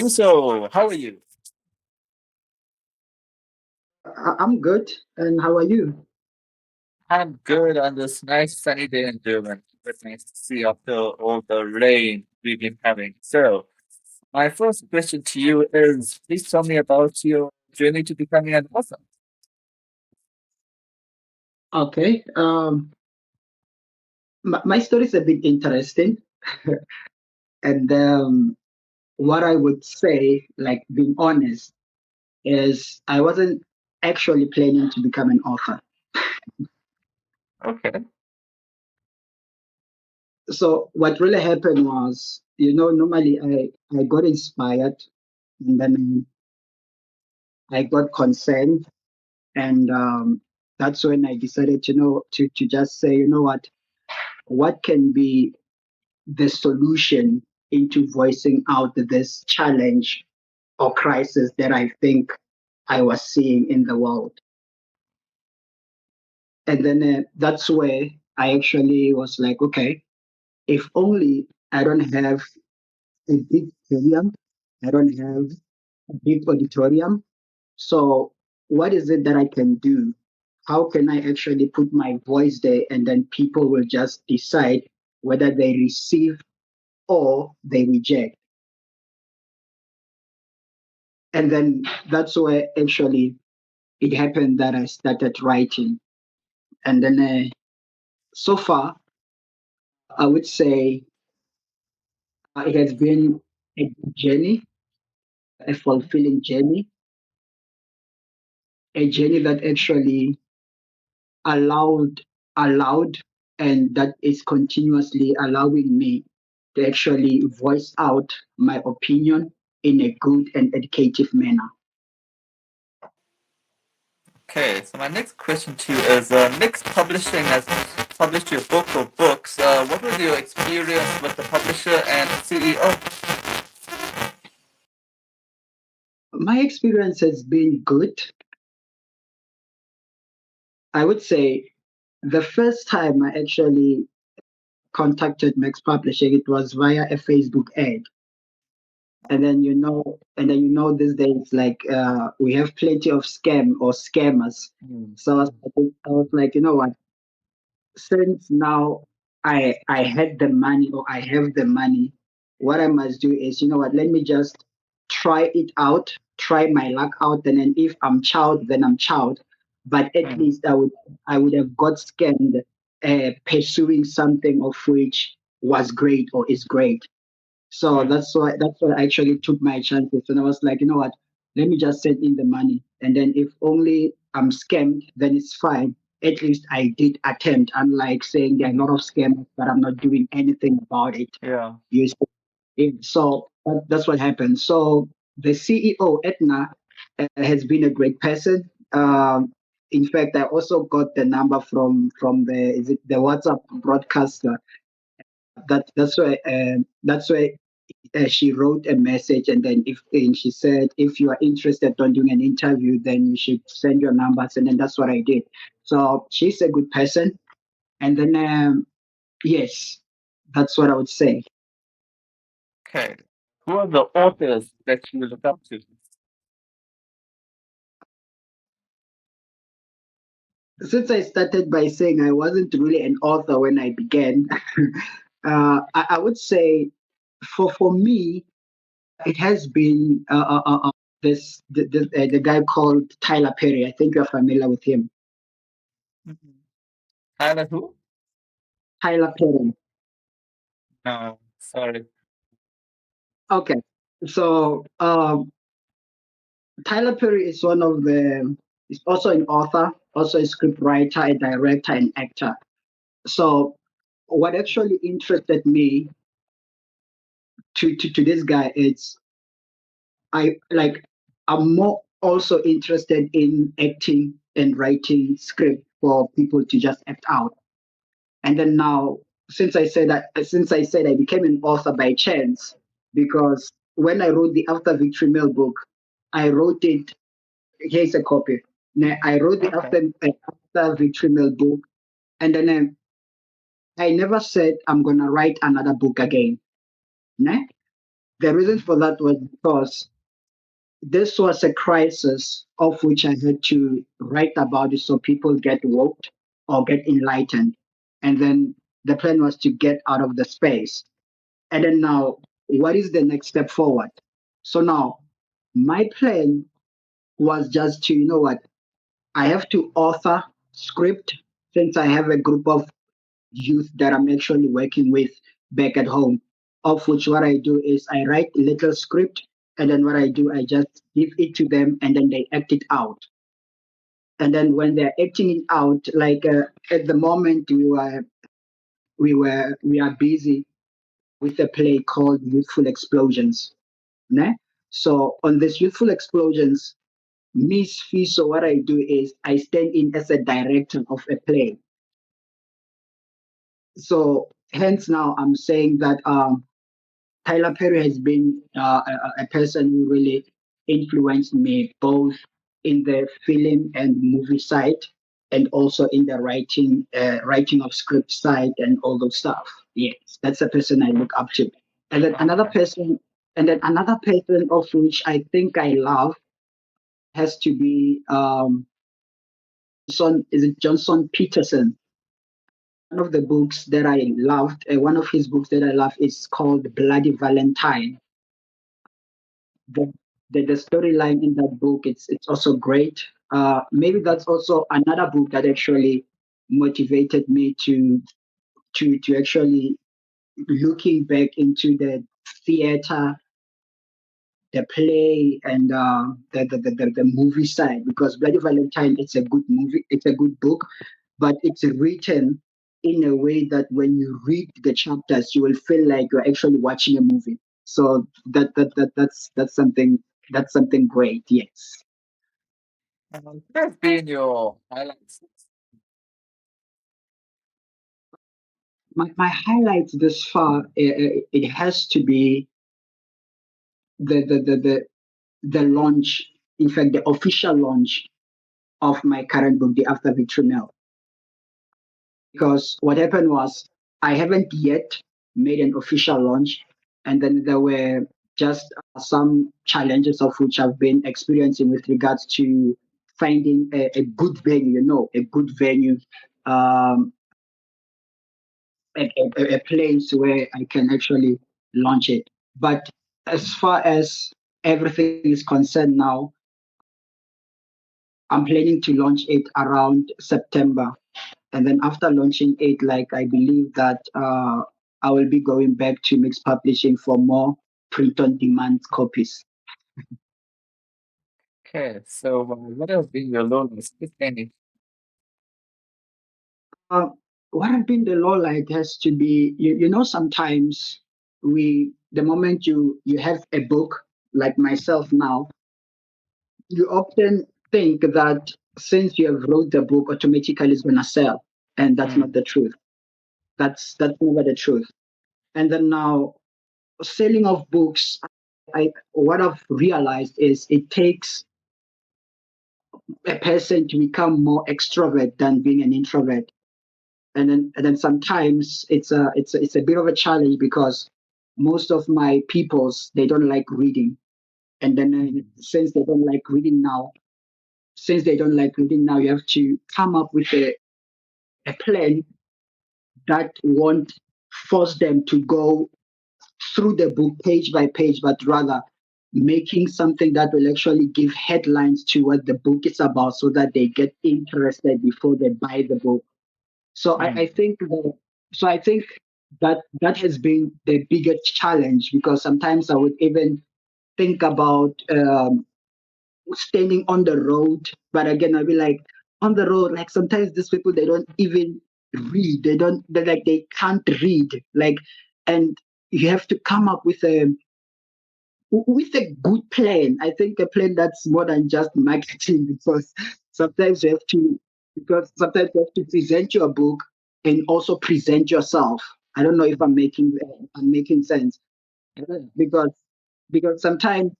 So, how are you? I'm good. And how are you? I'm good on this nice sunny day in Durban. It's nice to see after all the rain we've been having. So, my first question to you is please tell me about your journey to becoming an author. Okay. My story is a bit interesting. And what I would say, like being honest, is I wasn't actually planning to become an author. Okay. So what really happened was, normally I got inspired and then I got concerned. And that's when I decided, to just say, what can be the solution into voicing out this challenge or crisis that I think I was seeing in the world. And then that's where I actually was like, okay, if only I don't have a big stadium, I don't have a big auditorium. So, what is it that I can do? How can I actually put my voice there and then people will just decide whether they receive or they reject? And then that's where actually it happened that I started writing. And then so far, I would say it has been a good journey, a fulfilling journey, a journey that actually allowed, allowed, and that is continuously allowing me to actually voice out my opinion in a good and educative manner. Okay, so my next question to you is Mecs Publishing has published your book or books. What was your experience with the publisher and CEO? My experience has been good. I would say the first time I actually contacted Mecs Publishing, it was via a Facebook ad. And then these days, like we have plenty of scam or scammers. Hmm. So I was like, you know what? Since now I had the money or I have the money, what I must do is, you know what? Let me just try it out, try my luck out, and then if I'm chowed, then I'm chowed. But at Hmm. least I would have got scammed pursuing something of which was great or is great. So Hmm. that's why I actually took my chances and I was like, you know what, let me just send in the money. And then if only I'm scammed, then it's fine. At least I did attempt, unlike saying there are a lot of scams, but I'm not doing anything about it. Yeah. You see? So that's what happened. So the CEO, Etna, has been a great person. In fact, I also got the number from the is it the WhatsApp broadcaster. That's why she wrote a message, and then and she said if you are interested on doing an interview, then you should send your numbers, and then that's what I did. So she's a good person, and then yes, that's what I would say. Okay. Who are the authors that you look up to? Since I started by saying I wasn't really an author when I began, I would say for me it has been the guy called Tyler Perry. I think you're familiar with him. Mhm. Tyler who? Tyler Perry. No, sorry. Okay. So Tyler Perry is one of the is also an author, also a script writer, a director, and actor. So what actually interested me to this guy is I like I'm more also interested in acting and writing script for people to just act out. And then now, since I said I became an author by chance, because when I wrote the After Victory Mail book, I wrote it. Here's a copy. Now, I wrote the Okay. After Victory Mail book, and then I never said I'm gonna write another book again. Né? The reason for that was because this was a crisis of which I had to write about it so people get woke or get enlightened. And then the plan was to get out of the space. And then now, what is the next step forward? So now, my plan was just to, you know what, I have to author script since I have a group of youth that I'm actually working with back at home. Of which what I do is I write little script, and then what I do, I just give it to them and then they act it out. And then when they're acting it out, like at the moment we are busy with a play called Youthful Explosions. Ne? So on this Youthful Explosions, Miss Fiso, what I do is I stand in as a director of a play. So hence now I'm saying that Tyler Perry has been a person who really influenced me both in the film and movie side, and also in the writing of script side and all those stuff. Yes, that's a person I look up to. And then another person, of which I think I love has to be Johnson Peterson. One of the books that I loved, one of his books that I love is called Bloody Valentine. The storyline in that book, it's also great. Maybe that's also another book that actually motivated me to actually looking back into the theater, the play, and the movie side, because Bloody Valentine, it's a good movie, it's a good book, but it's written in a way that when you read the chapters, you will feel like you're actually watching a movie. So that's something great. Yes. What have been your highlights? My highlights this far, it has to be the the the the, the launch, in fact, the official launch of my current book, The After Victory Mail. Because what happened was I haven't yet made an official launch, and then there were just some challenges of which I've been experiencing with regards to finding a good venue, a good venue, um, a place where I can actually launch it. But as far as everything is concerned now, I'm planning to launch it around September. And then after launching it, like I believe that I will be going back to Mix Publishing for more print on demand copies. Okay, so what have been your lowest, if any? Uh, what have been the low light has to be, sometimes the moment you have a book, like myself now, you often think that since you have wrote the book, automatically it's gonna sell, and that's not Mm, the truth. That's never the truth. And then now, selling of books, I what I've realized is it takes a person to become more extrovert than being an introvert. And then sometimes it's a bit of a challenge because most of my peoples, they don't like reading. And then mhm, since they don't like reading now, you have to come up with a plan that won't force them to go through the book page by page, but rather making something that will actually give headlines to what the book is about so that they get interested before they buy the book. So I mm, think I think that has been the biggest challenge, because sometimes I would even think about standing on the road, but again I'll be like, on the road, like sometimes these people, they don't even read, they can't read, like, and you have to come up with a good plan. I think a plan that's more than just marketing, because sometimes you have to sometimes you have to present your book and also present yourself. I don't know if I'm making sense, because sometimes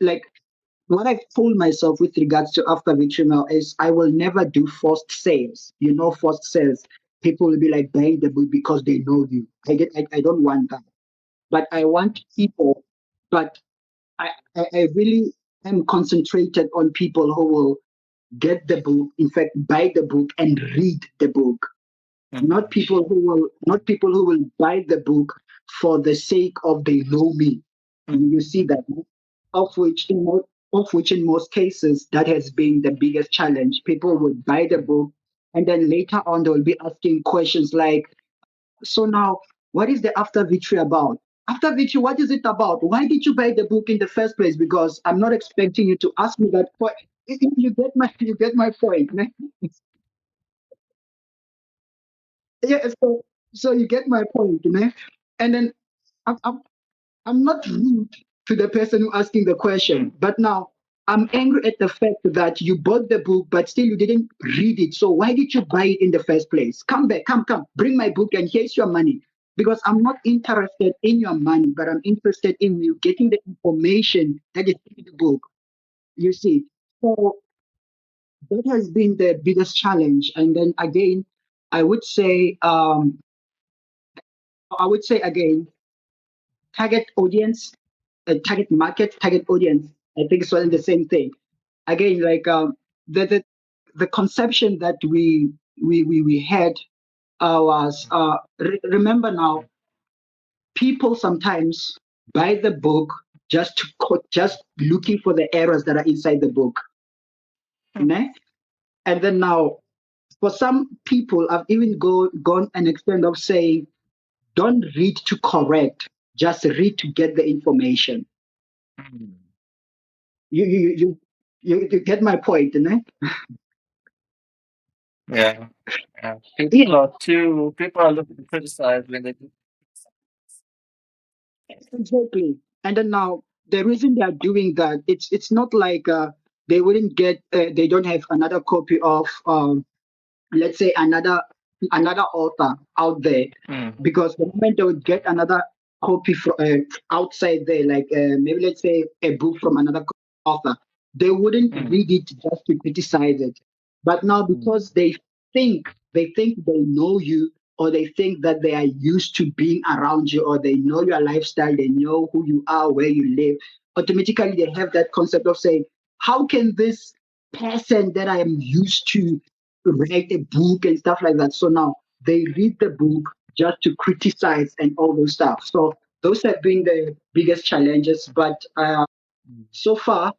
like what I've told myself with regards to After Victory Mail is I will never do forced sales. Forced sales. People will be like buying the book because they know you. I don't want that. but I want people, but I really am concentrated on people who will get the book, in fact, buy the book and read the book. Mm, Not people who will buy the book for the sake of they know me. You see that, no? of which in most of which in most cases that has been the biggest challenge. People would buy the book and then later on they will be asking questions like, so now, what is the After Victory about? After Victory, what is it about? Why did you buy the book in the first place? Because I'm not expecting you to ask me that. Point. You get my point. Ne? Yeah. So you get my point. Ne? And then I'm, I'm I'm not rude to the person who asking the question, but now I'm angry at the fact that you bought the book, but still you didn't read it. So why did you buy it in the first place? Come back, come, bring my book and here's your money. Because I'm not interested in your money, but I'm interested in you getting the information that is in the book. You see, so that has been the biggest challenge. And then again, I would say, I would say again, target audience, target market, target audience. I think it's all the same thing. Again, like the, the the conception that we had was remember now, people sometimes buy the book just to just looking for the errors that are inside the book, né? And then now for some people, I've even gone an extent of saying, don't read to correct, just read to get the information. mm. You you you you get my point, né? Yeah. Yeah. Yeah, People are looking to criticize when they do. exactly. And then now the reason they are doing that, it's not like they wouldn't get they don't have another copy of let's say another author out there, Mm, because the moment they would get another copy from outside there, like maybe let's say a book from another author, they wouldn't mm, read it just to criticize it. But now mm, because they think they know you, or they think that they are used to being around you, or they know your lifestyle, they know who you are, where you live, automatically they have that concept of saying, how can this person that I am used to write a book and stuff like that? So now they read the book just to criticize and all those stuff. So those have been the biggest challenges. But mm. so far,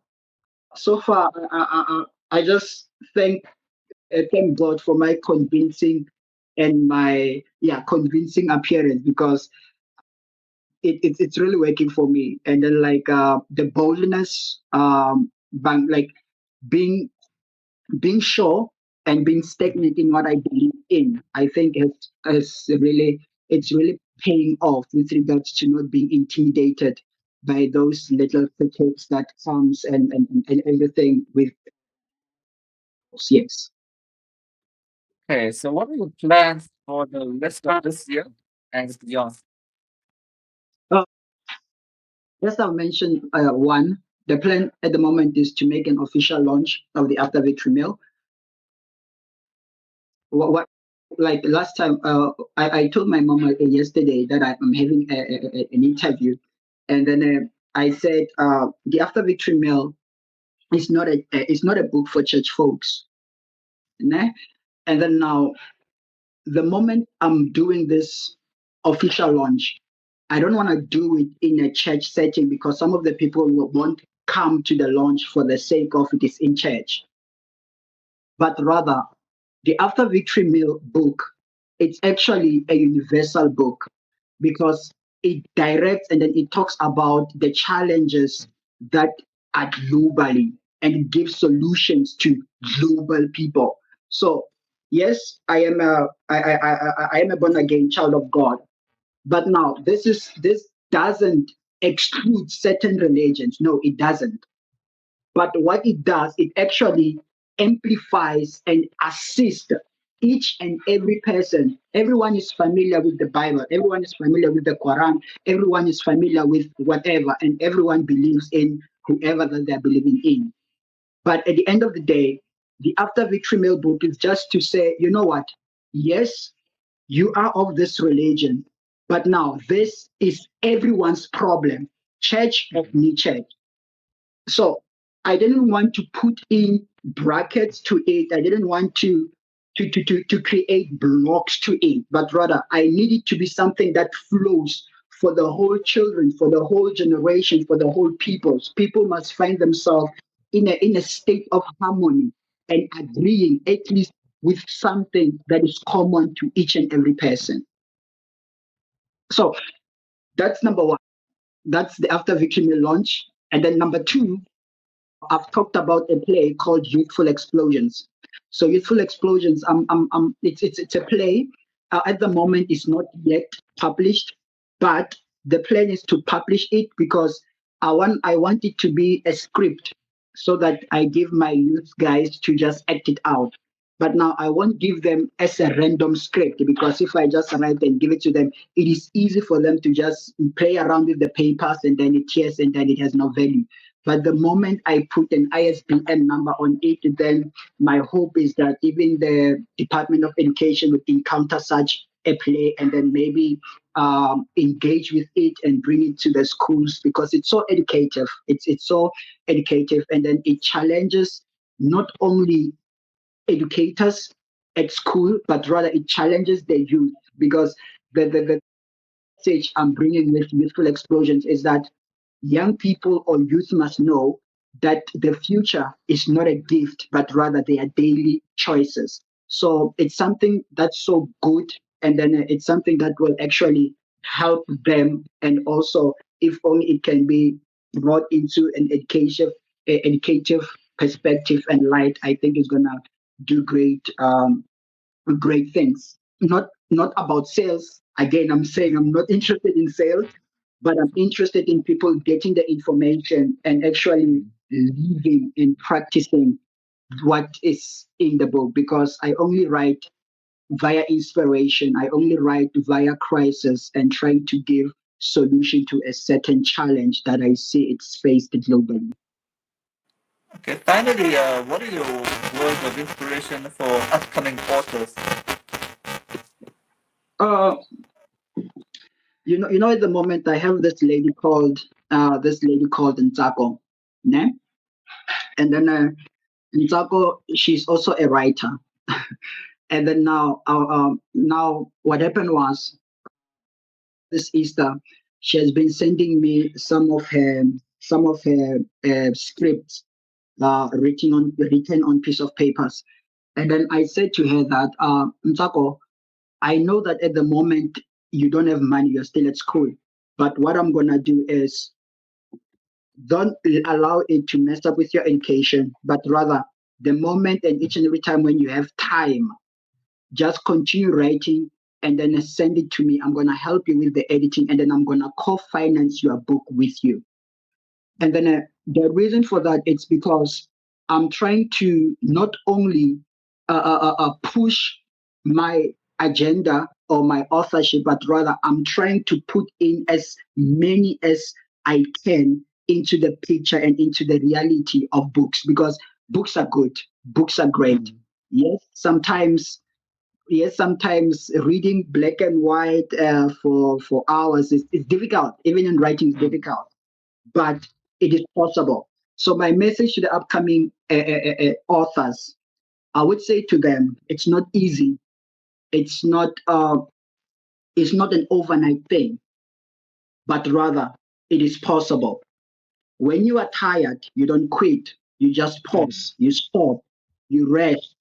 I just thank God for my convincing and my convincing appearance, because it's really working for me. And then like the boldness, like being sure and being stagnant in what I believe in, I think it's really paying off with regards to not being intimidated by those little critiques that comes and everything with, yes. Okay, so what are your plans for the rest of this year and beyond? Uh, Just I mentioned one. The plan at the moment is to make an official launch of the After Victory Mail. What like last time, I told my mom yesterday that I'm having an interview, and then I said the After Victory Mail is not it's not a book for church folks, né? And then now the moment I'm doing this official launch, I don't want to do it in a church setting, because some of the people won't come to the launch for the sake of it is in church, but rather the After Victory Meal book, it's actually a universal book, because it directs and then it talks about the challenges that are globally, and it gives solutions to global people. So yes, I am a born again child of God, but now this doesn't exclude certain religions. No, it doesn't. But what it does, it actually amplifies and assists each and every person. Everyone is familiar with the Bible, everyone is familiar with the Quran, everyone is familiar with whatever, and everyone believes in whoever that they're believing in. But at the end of the day, the After Victory Mail book is just to say, you know what? Yes, you are of this religion, But now this is everyone's problem. Church of me church. So I didn't want to put in brackets to it. I didn't want to create blocks to it, but rather I need it to be something that flows for the whole children, for the whole generation, for the whole peoples. People must find themselves in a state of harmony and agreeing at least with something that is common to each and every person. So that's number one. That's the After Victory Meal launch. And then number two, I've talked about a play called Youthful Explosions. So Youthful Explosions, it's a play. At the moment, it's not yet published, but the plan is to publish it because I want it to be a script so that I give my youth guys to just act it out. But now I won't give them as a random script because if I just write and give it to them, it is easy for them to just play around with the papers and then it tears and then it has no value. But the moment I put an ISBN number on it, then my hope is that even the Department of Education would encounter such a play and then maybe engage with it and bring it to the schools because it's so educative. It's so educative, and then it challenges not only educators at school, but rather it challenges the youth because the message I'm bringing with Youthful Explosions is that young people or youth must know that the future is not a gift, but rather they are daily choices. So it's something that's so good, and then it's something that will actually help them. And also, if only it can be brought into an educative perspective and light, I think it's gonna do great things. Not about sales. Again, I'm saying I'm not interested in sales, but I'm interested in people getting the information and actually living and practicing what is in the book because I only write via inspiration. I only write via crisis and trying to give solution to a certain challenge that I see it's faced globally. Okay, finally, what are your words of inspiration for upcoming authors? Uh, at the moment I have this lady called Ntsako, ne? And then Ntsako, she's also a writer. And then now what happened was this Easter, she has been sending me some of her scripts written on piece of papers. And then I said to her that Ntsako, I know that at the moment you don't have money, you're still at school. But what I'm gonna do is don't allow it to mess up with your education, but rather the moment and each and every time when you have time, just continue writing and then send it to me. I'm going to help you with the editing and then I'm going to co-finance your book with you. And then the reason for that it's because I'm trying to not only push my agenda or my authorship, but rather I'm trying to put in as many as I can into the picture and into the reality of books because books are good, books are great. Yes, sometimes reading black and white for hours is difficult. Even in writing is difficult, but it is possible. So my message to the upcoming authors, I would say to them, it's not easy. It's not an overnight thing, but rather it is possible. When you are tired, you don't quit. You just pause. You stop. You rest.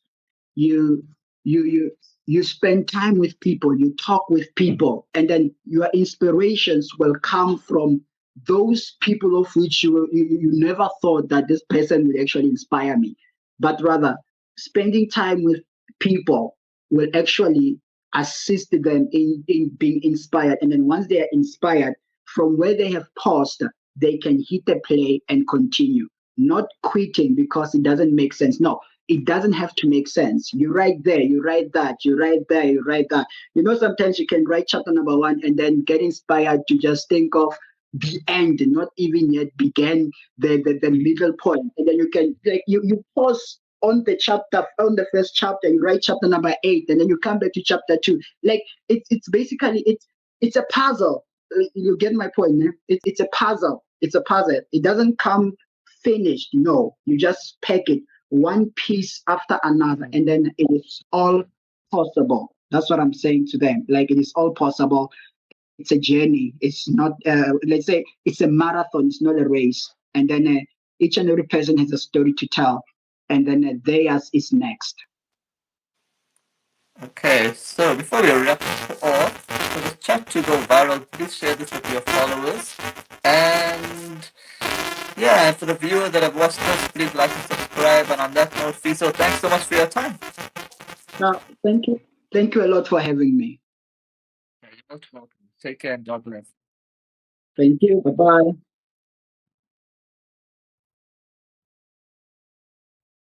you you you you spend time with people, you talk with people, and then your inspirations will come from those people of which you never thought that this person would actually inspire me, but rather spending time with people will actually assist them in being inspired, and then once they are inspired from where they have paused, they can hit the play and continue, not quitting because it doesn't make sense. No, it doesn't have to make sense. You write there, you write that, you write there, you write that. Sometimes you can write chapter number one and then get inspired to just think of the end, not even yet begin the middle point. And then you can like you pause on the first chapter, you write chapter number 8, and then you come back to chapter 2. Like it's basically it's a puzzle. You get my point, man? It's a puzzle. It's a puzzle. It doesn't come finished. No, you just pack it one piece after another, and then it is all possible. That's what I'm saying to them. Like it is all possible. It's a journey. It's not. Let's say it's a marathon. It's not a race. And then each and every person has a story to tell, and then theirs is next. Okay, so before we wrap it off, for the chat to go viral, please share this with your followers. And yeah, and for the viewers that have watched us, please like and subscribe. And on that note, S'fiso, thanks so much for your time. Now, thank you. Thank you a lot for having me. You're most welcome. Take care and God bless. Thank you. Bye bye.